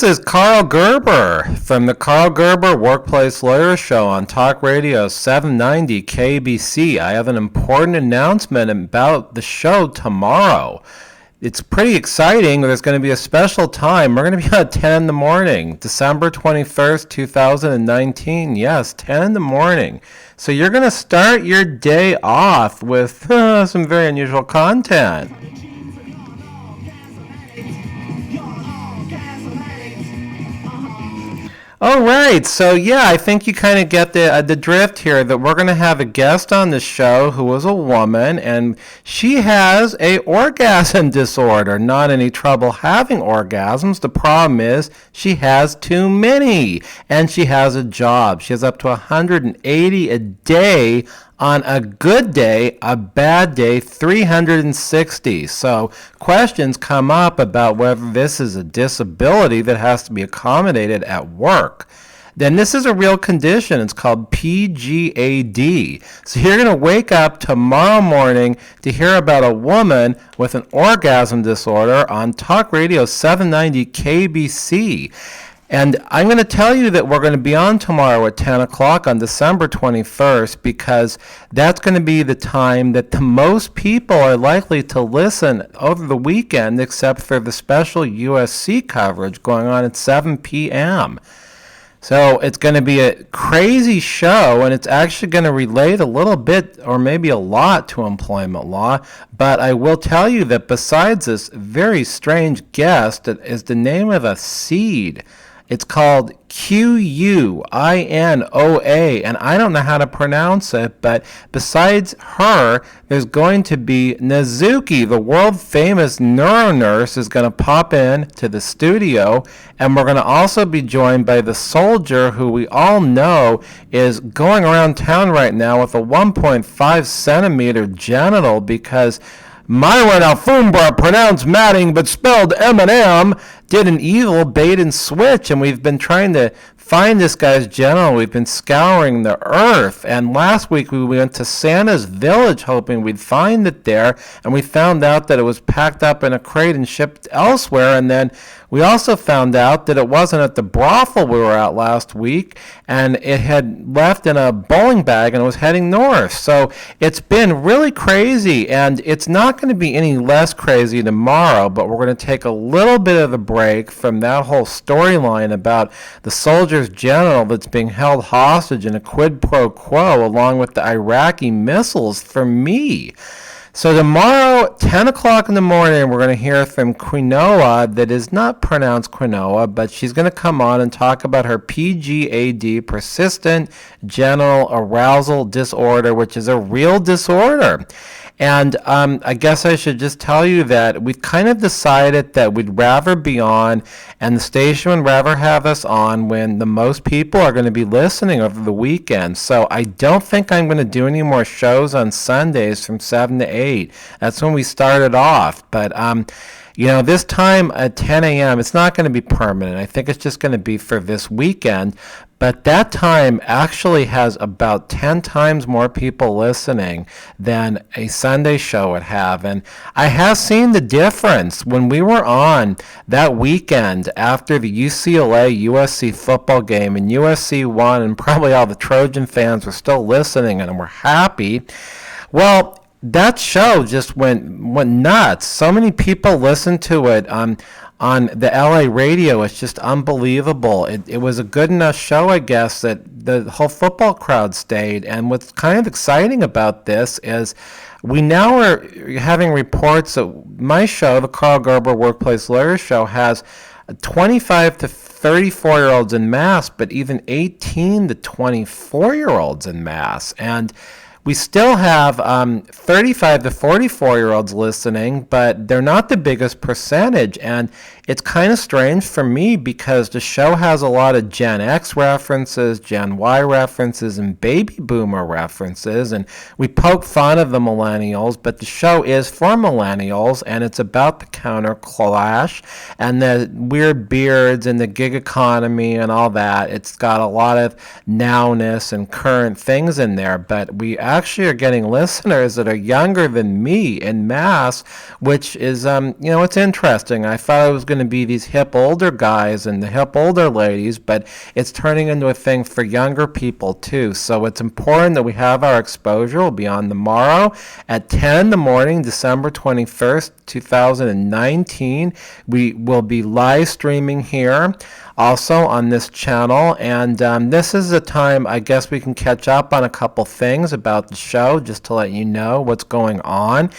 This is Karl Gerber from the Karl Gerber Workplace Lawyer Show on Talk Radio 790 KABC. I have an important announcement about the show tomorrow. It's pretty exciting. There's going to be a special time. We're going to be on at 10 in the morning, December 21st, 2019. Yes, 10 in the morning. So you're going to start your day off with some very unusual content. All right, so yeah, I think you kind of get the drift here that we're going to have a guest on the show who is a woman, and she has a orgasm disorder. Not any trouble having orgasms. The problem is she has too many, and she has a job. She has up to 180 a day. On a good day, a bad day, 360. So questions come up about whether this is a disability that has to be accommodated at work. Then this is a real condition. It's called PGAD. So you're going to wake up tomorrow morning to hear about a woman with an orgasm disorder on Talk Radio 790 KBC. And I'm going to tell you that we're going to be on tomorrow at 10 o'clock on December 21st because that's going to be the time that the most people are likely to listen over the weekend, except for the special USC coverage going on at 7 p.m. So it's going to be a crazy show, and it's actually going to relate a little bit or maybe a lot to employment law. But I will tell you that besides this very strange guest, it is the name of a seed. It's called Quinoa, and I don't know how to pronounce it, but besides her, there's going to be Nazuki, the world-famous Nuru nurse, is going to pop in to the studio, and we're going to also be joined by the soldier, who we all know is going around town right now with a 1.5 centimeter genital because Myron Alfombra Pronounced Matting, but spelled M&M, did an evil bait and switch, and we've been trying to find this guy's genital. We've been scouring the earth, and last week we went to Santa's village hoping we'd find it there, and we found out that it was packed up in a crate and shipped elsewhere, and then we also found out that it wasn't at the brothel we were at last week, and it had left in a bowling bag and was heading north. So it's been really crazy, and it's not going to be any less crazy tomorrow, but we're going to take a little bit of a break from that whole storyline about the soldier's genital that's being held hostage in a quid pro quo along with the Iraqi missiles for me. So tomorrow, 10 o'clock in the morning, we're going to hear from Quinoa, that is not pronounced Quinoa, but she's going to come on and talk about her PGAD, Persistent Genital Arousal Disorder, which is a real disorder. And I guess I should just tell you that we've kind of decided that we'd rather be on, and the station would rather have us on when the most people are going to be listening over the weekend. So I don't think I'm going to do any more shows on Sundays from 7 to 8. That's when we started off. But this time at 10 a.m., it's not going to be permanent. I think it's just going to be for this weekend. But that time actually has about 10 times more people listening than a Sunday show would have. And I have seen the difference. When we were on that weekend after the UCLA-USC football game, and USC won, and probably all the Trojan fans were still listening and were happy, well, that show just went nuts. So many people listened to it on the LA radio. It's just unbelievable. It was a good enough show, I guess, that the whole football crowd stayed. And what's kind of exciting about this is we now are having reports that my show, the Karl Gerber Workplace Lawyer Show, has 25 to 34-year-olds in mass, but even 18 to 24-year-olds in mass. And we still have 35 to 44-year-olds listening, but they're not the biggest percentage. And it's kind of strange for me because the show has a lot of Gen X references, Gen Y references, and baby boomer references. And we poke fun of the millennials, but the show is for millennials, and it's about the counter clash and the weird beards and the gig economy and all that. It's got a lot of nowness and current things in there, but we actually are getting listeners that are younger than me en masse, which is, it's interesting. I thought it was going to be these hip older guys and the hip older ladies, but it's turning into a thing for younger people too. So it's important that we have our exposure. We'll be on tomorrow at 10 in the morning, December 21st, 2019. We will be live streaming here also on this channel, and this is a time I guess we can catch up on a couple things about the show, just to let you know what's going on.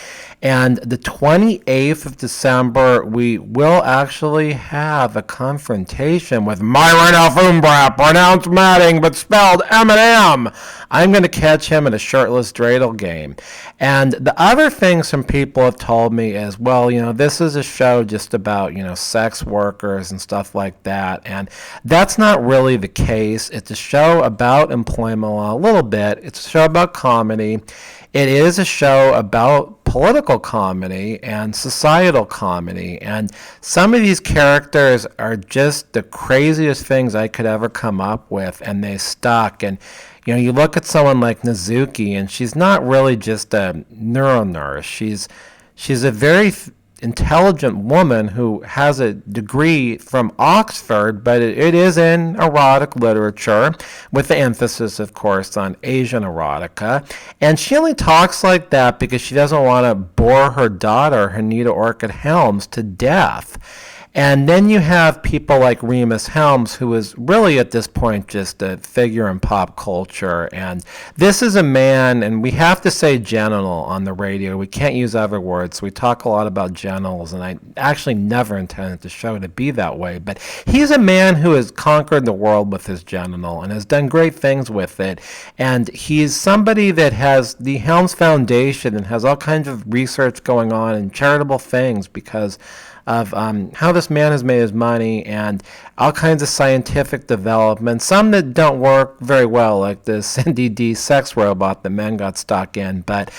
And the 28th of December, we will actually have a confrontation with Myron Alfombra Pronounced Matting, but spelled M&M. I'm going to catch him in a shirtless dreidel game. And the other thing some people have told me is, well, this is a show just about, sex workers and stuff like that. And that's not really the case. It's a show about employment law a little bit. It's a show about comedy. It is a show about political comedy and societal comedy. And some of these characters are just the craziest things I could ever come up with, and they stuck. And you look at someone like Nazuki, and she's not really just a neuronurse. She's a very intelligent woman who has a degree from Oxford, but it is in erotic literature, with the emphasis, of course, on Asian erotica. And she only talks like that because she doesn't want to bore her daughter, Hanita Orchid Helms, to death. And then you have people like Remus Helms, who is really at this point just a figure in pop culture. And this is a man, and we have to say genital on the radio. We can't use other words. We talk a lot about genitals, and I actually never intended the show to be that way. But he's a man who has conquered the world with his genital and has done great things with it. And he's somebody that has the Helms Foundation and has all kinds of research going on and charitable things because of how this man has made his money, and all kinds of scientific development, some that don't work very well, like this NDD sex robot that men got stuck in. But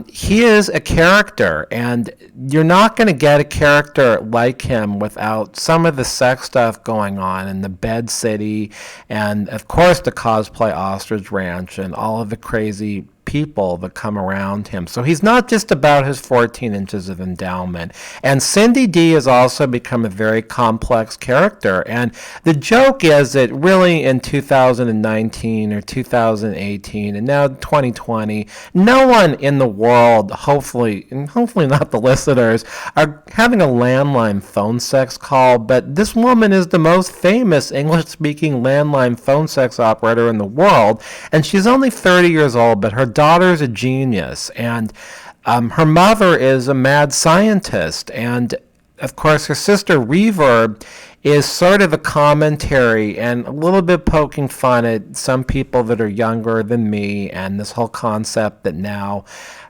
he is a character, and you're not going to get a character like him without some of the sex stuff going on in the Bed City, and of course the cosplay Ostrich Ranch, and all of the crazy people that come around him. So he's not just about his 14 inches of endowment. And Cindy D has also become a very complex character. And the joke is that really in 2019 or 2018 and now 2020, no one in the world, hopefully not the listeners, are having a landline phone sex call, but this woman is the most famous English-speaking landline phone sex operator in the world, and she's only 30 years old, but her daughter is a genius, and her mother is a mad scientist, and of course her sister Reverb is sort of a commentary and a little bit poking fun at some people that are younger than me, and this whole concept that now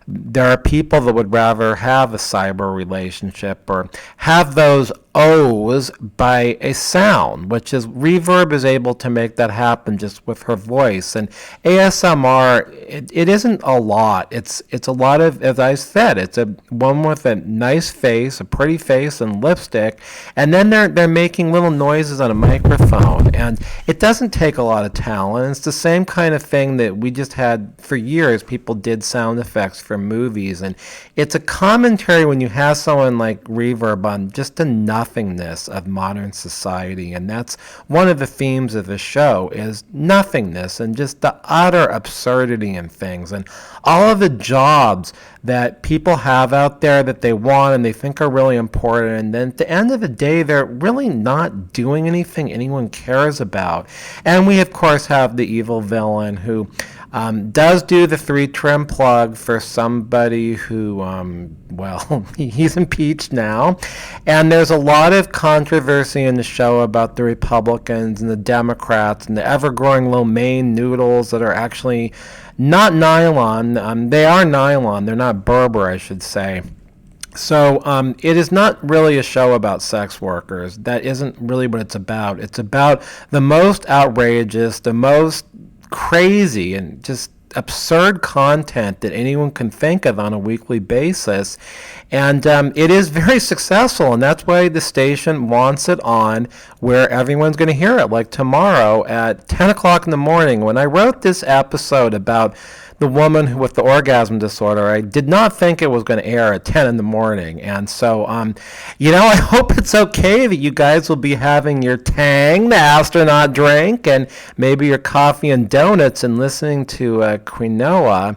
there are people that would rather have a cyber relationship or have those O's by a sound, which is Reverb is able to make that happen just with her voice. And ASMR, it isn't a lot. It's a lot of, as I said, it's a one with a nice face, a pretty face, and lipstick, and then they're making little noises on a microphone, and it doesn't take a lot of talent. It's the same kind of thing that we just had for years. People did sound effects for movies, and it's a commentary when you have someone like Reverb on just the nothingness of modern society, and that's one of the themes of the show, is nothingness and just the utter absurdity in things, and all of the jobs that people have out there that they want and they think are really important, and then at the end of the day they're really not doing anything anyone cares about. And we of course have the evil villain who does do the 3 trim plug for somebody who, he's impeached now. And there's a lot of controversy in the show about the Republicans and the Democrats and the ever-growing lo mein noodles that are actually not nylon. They are nylon. They're not Berber, I should say. So it is not really a show about sex workers. That isn't really what it's about. It's about the most outrageous, the most crazy and just absurd content that anyone can think of on a weekly basis, and it is very successful, and that's why the station wants it on where everyone's going to hear it, like tomorrow at 10 o'clock in the morning. When I wrote this episode about the woman with the orgasm disorder, I did not think it was going to air at 10 in the morning. And so, I hope it's okay that you guys will be having your Tang, the astronaut drink, and maybe your coffee and donuts and listening to Quinoa.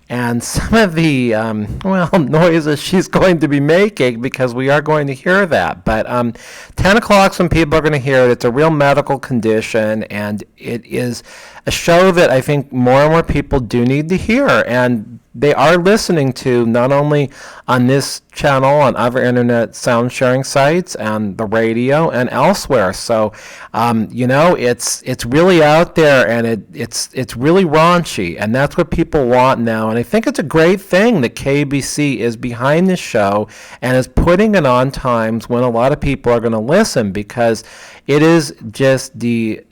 And some of the, noises she's going to be making, because we are going to hear that. But 10 o'clock, some people are going to hear it. It's a real medical condition, and it is a show that I think more and more people do need to hear. And they are listening to, not only on this channel, on other internet sound sharing sites, and the radio, and elsewhere. So, it's really out there, and it's really raunchy, and that's what people want now. And I think it's a great thing that KABC is behind this show and is putting it on times when a lot of people are going to listen, because it is just the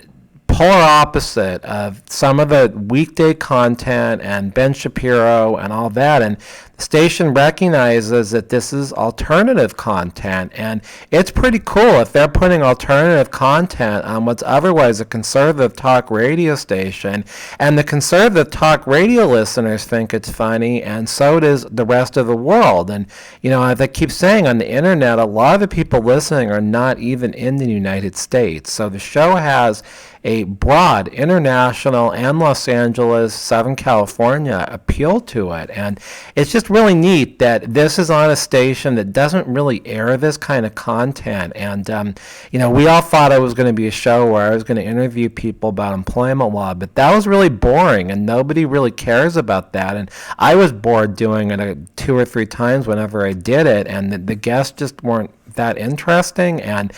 polar opposite of some of the weekday content and Ben Shapiro and all that. And the station recognizes that this is alternative content, and it's pretty cool if they're putting alternative content on what's otherwise a conservative talk radio station, and the conservative talk radio listeners think it's funny, and so does the rest of the world. And as I keep saying, on the internet, a lot of the people listening are not even in the United States. So the show has a broad international and Los Angeles, Southern California appeal to it. And it's just really neat that this is on a station that doesn't really air this kind of content. And, we all thought it was going to be a show where I was going to interview people about employment law, but that was really boring, and nobody really cares about that. And I was bored doing it 2 or 3 times whenever I did it, and the guests just weren't that interesting. And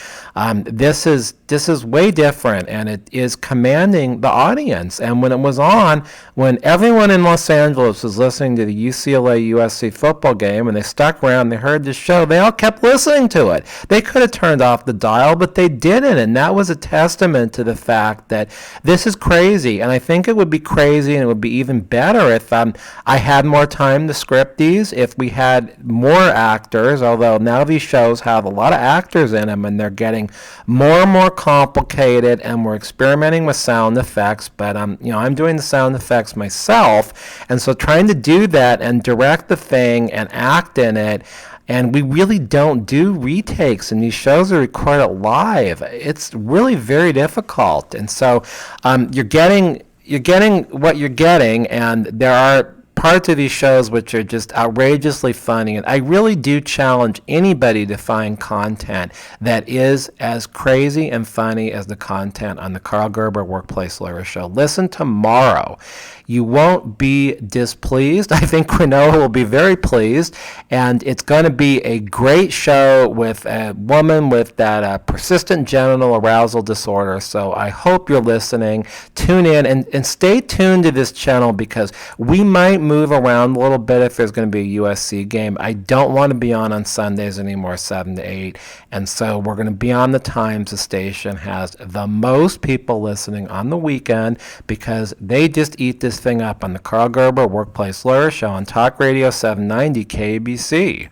this is way different, and it is commanding the audience. And when it was on, when everyone in Los Angeles was listening to the UCLA USC football game, and they stuck around, they heard the show, they all kept listening to it. They could have turned off the dial, but they didn't. And that was a testament to the fact that this is crazy. And I think it would be crazy, and it would be even better if I had more time to script these, if we had more actors, although now these shows have a lot of actors in them, and they're getting more and more complicated, and we're experimenting with sound effects. But I'm doing the sound effects myself, and so trying to do that and direct the thing and act in it. And we really don't do retakes, and these shows are recorded live. It's really very difficult. And so you're getting what you're getting, and there are parts of these shows which are just outrageously funny. And I really do challenge anybody to find content that is as crazy and funny as the content on the Karl Gerber Workplace Lawyer Show. Listen tomorrow. You won't be displeased. I think Quinoa will be very pleased, and it's going to be a great show with a woman with that persistent genital arousal disorder. So I hope you're listening. Tune in and stay tuned to this channel, because we might move around a little bit if there's going to be a USC game. I don't want to be on Sundays anymore, 7 to 8, and so we're going to be on the times the station has the most people listening on the weekend, because they just eat this thing up on the Karl Gerber Workplace Lawyer Show on Talk Radio 790 KABC.